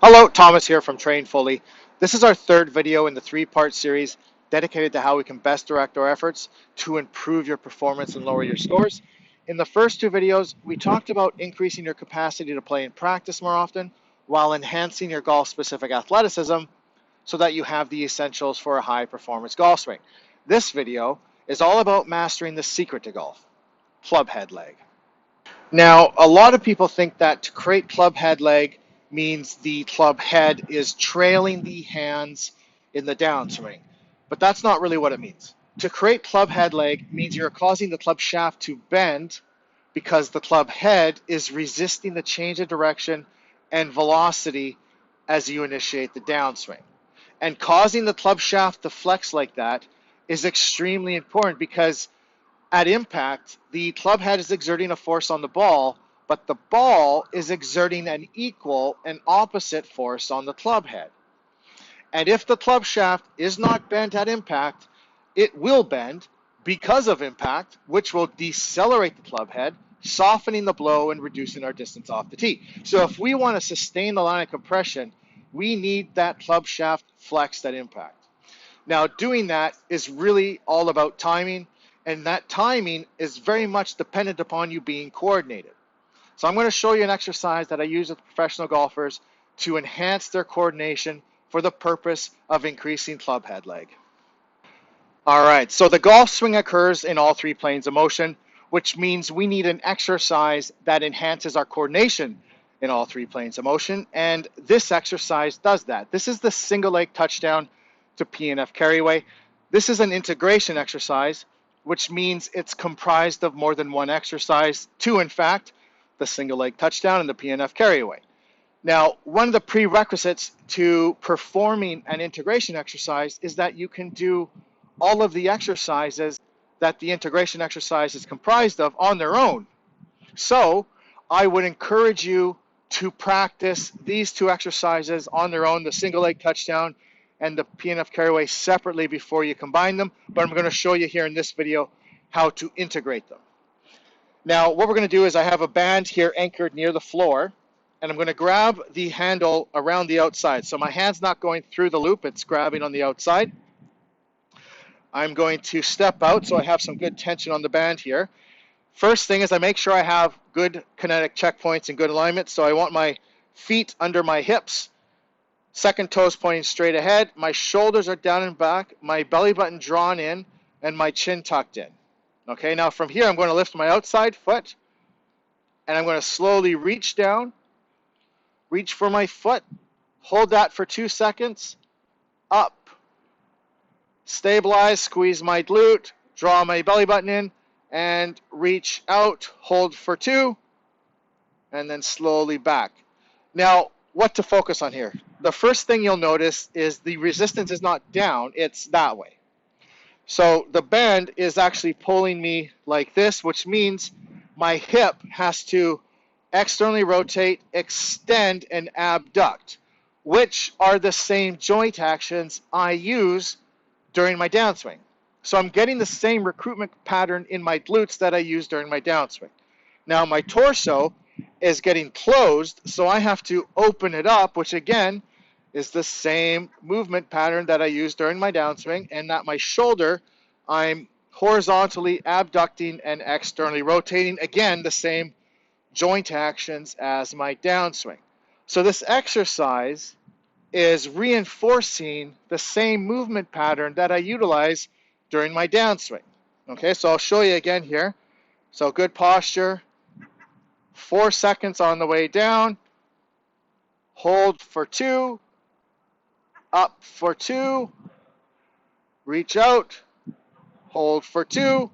Hello, Thomas here from Train Fully. This is our third video in the three-part series dedicated to how we can best direct our efforts to improve your performance and lower your scores. In the first two videos, we talked about increasing your capacity to play and practice more often while enhancing your golf-specific athleticism so that you have the essentials for a high-performance golf swing. This video is all about mastering the secret to golf, clubhead lag. Now, a lot of people think that to create clubhead lag means the club head is trailing the hands in the downswing, but that's not really what it means. To create clubhead lag means you're causing the club shaft to bend because the club head is resisting the change of direction and velocity as you initiate the downswing. And causing the club shaft to flex like that is extremely important because at impact, the club head is exerting a force on the ball, but the ball is exerting an equal and opposite force on the club head. And if the club shaft is not bent at impact, it will bend because of impact, which will decelerate the club head, softening the blow and reducing our distance off the tee. So if we want to sustain the line of compression, we need that club shaft flexed at impact. Now, doing that is really all about timing, and that timing is very much dependent upon you being coordinated. So I'm going to show you an exercise that I use with professional golfers to enhance their coordination for the purpose of increasing club head lag. All right, so the golf swing occurs in all three planes of motion, which means we need an exercise that enhances our coordination in all three planes of motion, and this exercise does that. This is the single leg touchdown to P&F carryaway. This is an integration exercise, which means it's comprised of more than one exercise, two in fact, the single leg touchdown and the P&F carryaway. Now, one of the prerequisites to performing an integration exercise is that you can do all of the exercises that the integration exercise is comprised of on their own. So I would encourage you to practice these two exercises on their own, the single leg touchdown and the P&F carryaway separately before you combine them, but I'm going to show you here in this video how to integrate them. Now, what we're going to do is I have a band here anchored near the floor, and I'm going to grab the handle around the outside. So my hand's not going through the loop, it's grabbing on the outside. I'm going to step out so I have some good tension on the band here. First thing is I make sure I have good kinetic checkpoints and good alignment, so I want my feet under my hips. Second toes pointing straight ahead. My shoulders are down and back. My belly button drawn in and my chin tucked in. Okay, now from here I'm going to lift my outside foot and I'm going to slowly reach down, reach for my foot, hold that for 2 seconds, up, stabilize, squeeze my glute, draw my belly button in and reach out, hold for 2, and then slowly back. Now, what to focus on here? The first thing you'll notice is the resistance is not down, it's that way. So the band is actually pulling me like this, which means my hip has to externally rotate, extend, and abduct, which are the same joint actions I use during my downswing. So I'm getting the same recruitment pattern in my glutes that I use during my downswing. Now my torso is getting closed, so I have to open it up, which again is the same movement pattern that I use during my downswing, and that my shoulder, I'm horizontally abducting and externally rotating, again the same joint actions as my downswing. So this exercise is reinforcing the same movement pattern that I utilize during my downswing. Okay, so I'll show you again here. So good posture, 4 seconds on the way down, hold for 2, up for 2, reach out, hold for 2,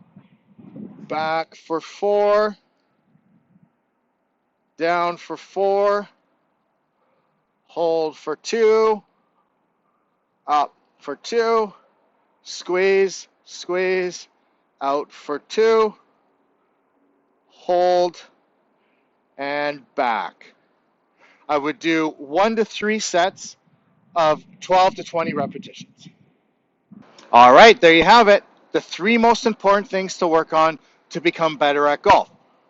back for 4, down for 4, hold for 2, up for 2, squeeze, squeeze, out for 2, hold, and back. I would do 1 to 3 sets of 12 to 20 repetitions. All right, there you have it. The 3 most important things to work on to become better at golf.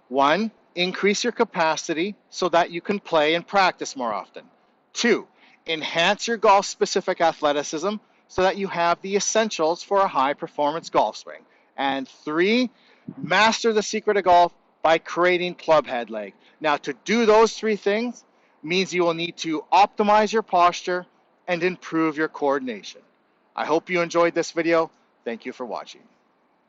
1, increase your capacity so that you can play and practice more often. 2, enhance your golf-specific athleticism so that you have the essentials for a high-performance golf swing. And 3, master the secret of golf by creating clubhead lag. Now, to do those 3 things means you will need to optimize your posture and improve your coordination. I hope you enjoyed this video. Thank you for watching.